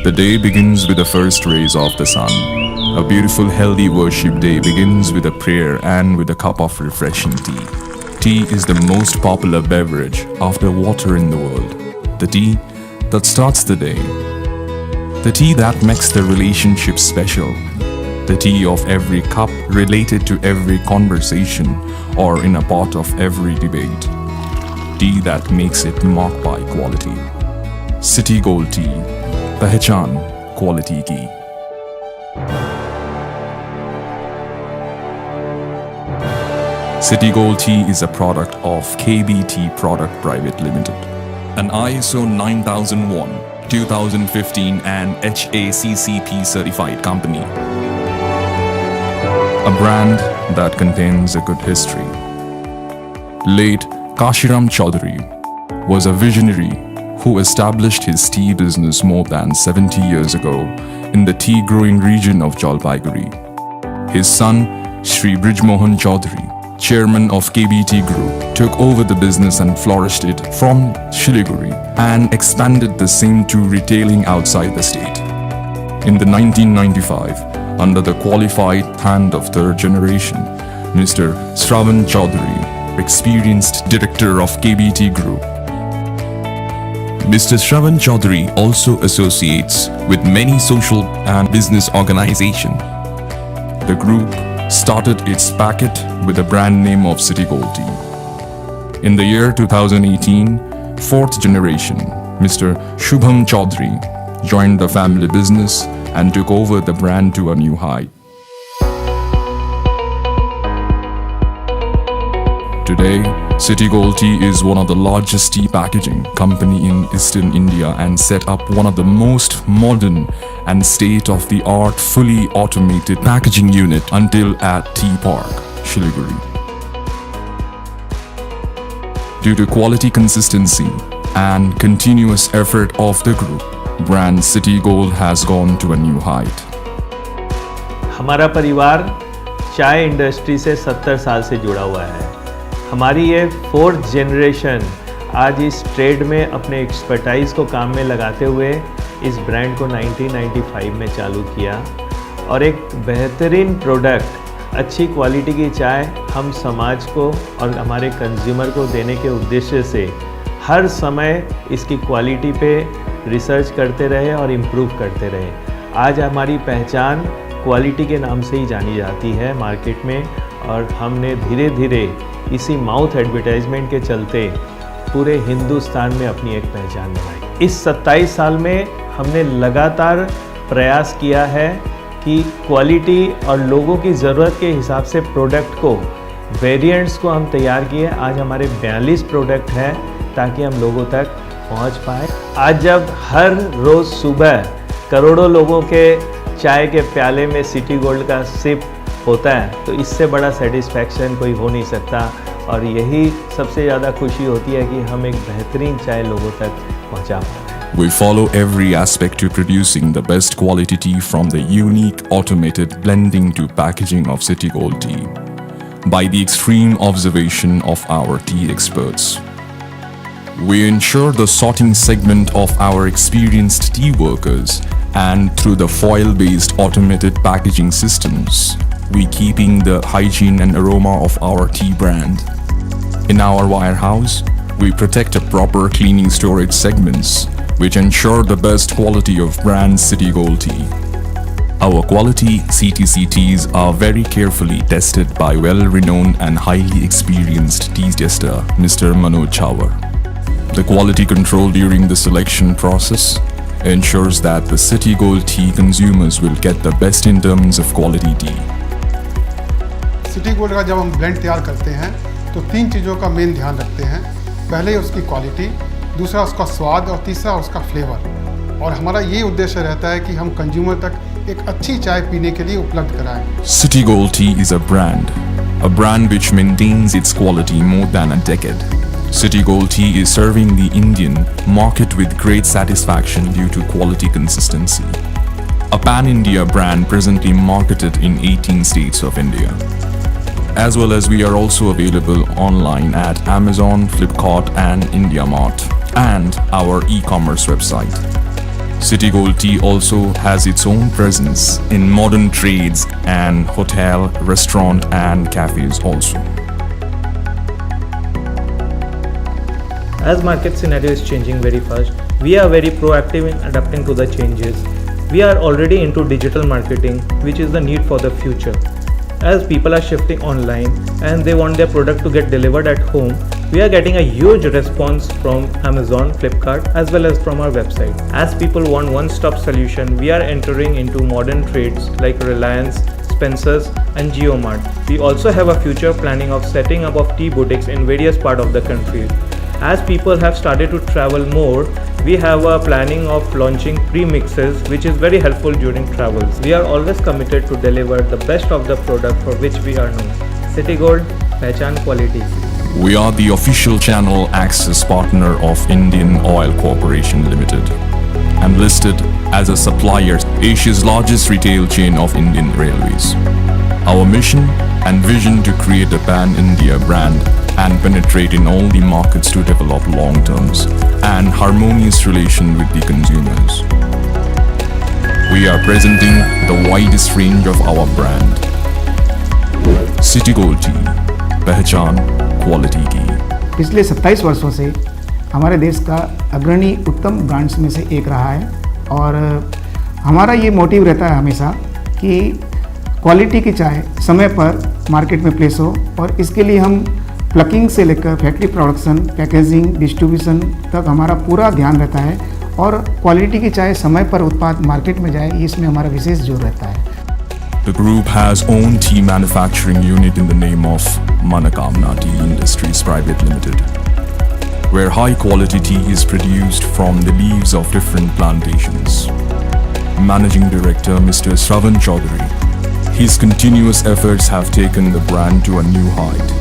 The day begins with the first rays of the sun. A beautiful, healthy worship day begins with a prayer and with a cup of refreshing tea. Tea is the most popular beverage after water in the world. The tea that starts the day. The tea that makes the relationship special. The tea of every cup related to every conversation or in a pot of every debate. Tea that makes it marked by quality. City Gold Tea, पहचान quality की। City Gold Tea is a product of KBT Product Private Limited, an ISO 9001, 2015 and HACCP certified company. A brand that contains a good history. Late Kashiram Chaudhary was a visionary who established his tea business more than 70 years ago in the tea growing region of Jalpaiguri. His son, Shri Brijmohan Chaudhary, chairman of KBT Group, took over the business and flourished it from Shiliguri and expanded the same to retailing outside the state. In the 1995, under the qualified hand of third generation, Mr. Shravan Chaudhary, experienced director of KBT Group. Mr. Shravan Chaudhary also associates with many social and business organizations. The group started its packet with the brand name of City Gold Tea. In the year 2018, fourth generation, Mr. Shubham Chaudhary joined the family business and took over the brand to a new height. Today, City Gold Tea is one of the largest tea packaging company in Eastern India and set up one of the most modern and state-of-the-art fully automated packaging unit until at Tea Park, Shiliguri. Due to quality consistency and continuous effort of the group, brand City Gold has gone to a new height. हमारा परिवार चाय industry से 70 साल से जुड़ा हुआ है। हमारी ये फोर्थ जनरेशन आज इस ट्रेड में अपने एक्सपर्टाइज़ को काम में लगाते हुए इस ब्रांड को 1995 में चालू किया और एक बेहतरीन प्रोडक्ट, अच्छी क्वालिटी की चाय हम समाज को और हमारे कंज्यूमर को देने के उद्देश्य से हर समय इसकी क्वालिटी पे रिसर्च करते रहे और इम्प्रूव करते रहे। आज हमारी पहचान क्वालिटी के नाम से ही जानी जाती है मार्केट में और हमने धीरे धीरे इसी माउथ एडवर्टाइजमेंट के चलते पूरे हिंदुस्तान में अपनी एक पहचान बनाई। इस 27 साल में हमने लगातार प्रयास किया है कि क्वालिटी और लोगों की ज़रूरत के हिसाब से प्रोडक्ट को, वेरिएंट्स को हम तैयार किए। आज हमारे 42 प्रोडक्ट हैं ताकि हम लोगों तक पहुंच पाए। आज जब हर रोज़ सुबह करोड़ों लोगों के चाय के प्याले में सिटी गोल्ड का सिप होता है तो इससे बड़ा सेटिस्फैक्शन कोई हो नहीं सकता और यही सबसे ज़्यादा खुशी होती है कि हम एक बेहतरीन चाय लोगों तक पहुंचा पा रहे हैं। We follow every aspect to producing the best quality tea from the unique automated blending to packaging of City Gold Tea by the extreme observation of our tea experts. We ensure the sorting segment of our experienced tea workers and through the foil-based automated packaging systems, we keeping the hygiene and aroma of our tea brand. In our warehouse, we protect a proper cleaning storage segments which ensure the best quality of brand City Gold Tea. Our quality CTC teas are very carefully tested by well-renowned and highly experienced tea tester Mr. Manoj Chawar. The quality control during the selection process ensures that the City Gold Tea consumers will get the best in terms of quality tea. City gold का जब हम blend तैयार करते हैं तो 3 चीज़ों का main ध्यान रखते हैं। पहले उसकी क्वालिटी, दूसरा उसका स्वाद और तीसरा उसका फ्लेवर। और हमारा ये उद्देश्य रहता है कि हम कंज्यूमर तक एक अच्छी चाय पीने के लिए उपलब्ध कराएं। City Gold Tea is a brand which maintains its quality more than a decade. City Gold Tea is serving the Indian market with great satisfaction due to quality consistency. A pan-India brand presently marketed in 18 states of India. As well as we are also available online at Amazon, Flipkart and IndiaMart and our e-commerce website. City Gold Tea also has its own presence in modern trades and hotel, restaurant and cafes also. As market scenario is changing very fast, we are very proactive in adapting to the changes. We are already into digital marketing, which is the need for the future. As people are shifting online and they want their product to get delivered at home, we are getting a huge response from Amazon, Flipkart as well as from our website. As people want one-stop solution, we are entering into modern trades like Reliance, Spencer's and JioMart. We also have a future planning of setting up of tea boutiques in various parts of the country. As people have started to travel more, we have a planning of launching pre-mixes which is very helpful during travels. We are always committed to deliver the best of the product for which we are known. City Gold, Pehchan Quality. We are the official channel access partner of Indian Oil Corporation Limited and listed as a supplier, Asia's largest retail chain of Indian Railways. Our mission and vision to create a pan-India brand and penetrate in all the markets to develop long-term and harmonious relation with the consumers. We are presenting the widest range of our brand. City Gold Tea, पहचान quality की। पिछले 27 वर्षों से हमारे देश का अग्रणी उत्तम ब्रांड्स में से एक रहा है और हमारा ये मोटिव रहता है हमेशा कि क्वालिटी की चाय समय पर मार्केट में प्लेस हो और इसके लिए हम प्लकिंग से लेकर फैक्ट्री प्रोडक्शन, पैकेजिंग, डिस्ट्रीब्यूशन तक हमारा पूरा ध्यान रहता है और क्वालिटी की चाय समय पर उत्पाद मार्केट में जाए, इसमें हमारा विशेष जोर रहता है। The group has own tea manufacturing unit in the name of Manakamna Tea Industries Private Limited, where high quality tea is produced from the leaves of different plantations. Managing Director Mr. Shravan Chaudhary, his continuous efforts have taken the brand to a new height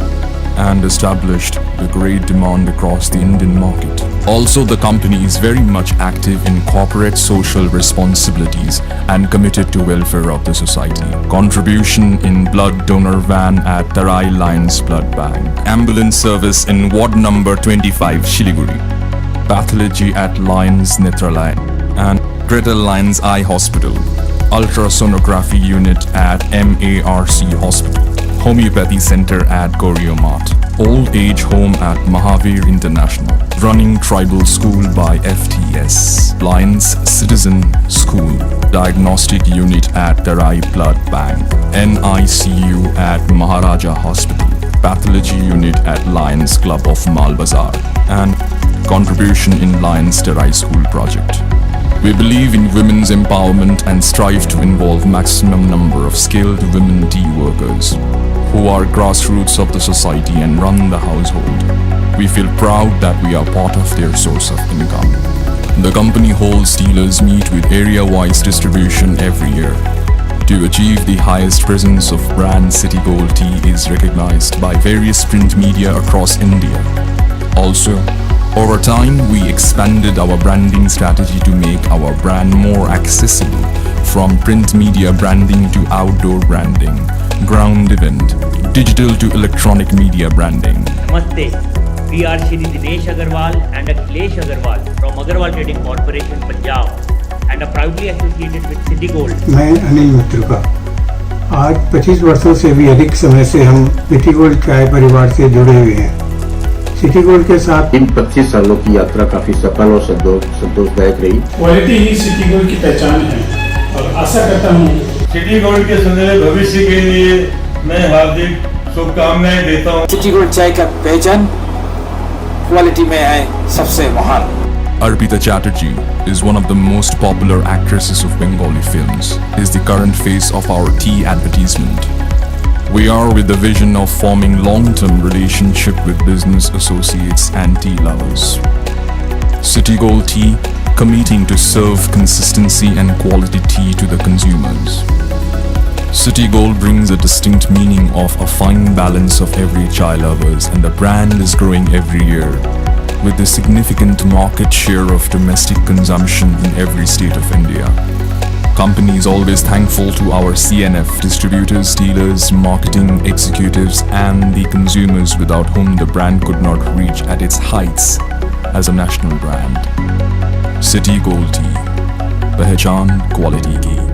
and established the great demand across the Indian market. Also, the company is very much active in corporate social responsibilities and committed to welfare of the society. Contribution in blood donor van at Tarai Lions Blood Bank. Ambulance service in ward number 25 Shiliguri. Pathology at Lions Netralaya and Greater Lions Eye Hospital. Ultrasonography unit at MARC Hospital. Homeopathy Center at Goriomat, Old Age Home at Mahavir International, Running Tribal School by FTS, Lions Citizen School, Diagnostic Unit at Tarai Blood Bank, NICU at Maharaja Hospital, Pathology Unit at Lions Club of Malbazar, and contribution in Lions Tarai School project. We believe in women's empowerment and strive to involve maximum number of skilled women tea workers who are grassroots of the society and run the household. We feel proud that we are part of their source of income. The company holds dealers meet with area-wise distribution every year. To achieve the highest presence of brand City Gold Tea is recognized by various print media across India. Also, over time, we expanded our branding strategy to make our brand more accessible, from print media branding to outdoor branding, ground event, digital to electronic media branding. Namaste. We are Shri Dinesh Agarwal and Akhilesh Agarwal from Agarwal Trading Corporation, Punjab, and are proudly associated with City Gold. मैं अनिल मित्रुका। आज 25 वर्षों से भी अधिक समय से हम city gold चाय परिवार से जुड़े हुए हैं। सिटी गोल्ड के साथ इन 25 सालों की यात्रा काफी सफल और संतोषदायक रही। क्वालिटी ही सिटी गोल्ड की पहचान है और आशा करता हूँ सिटी गोल्ड के सुनहरे भविष्य के लिए मैं हार्दिक शुभकामनाएं देता हूँ। सिटी गोल्ड चाय का पहचान क्वालिटी में है सबसे महान। Arpita Chatterjee is one of the most popular actresses of Bengali films, is the current face of our tea advertisement. We are with the vision of forming long-term relationship with business associates and tea lovers. City Gold Tea committing to serve consistency and quality tea to the consumers. City Gold brings a distinct meaning of a fine balance of every chai lovers, and the brand is growing every year with a significant market share of domestic consumption in every state of India. Company is always thankful to our CNF distributors, dealers, marketing executives and the consumers without whom the brand could not reach at its heights as a national brand. City Gold Tea, पहचान quality की।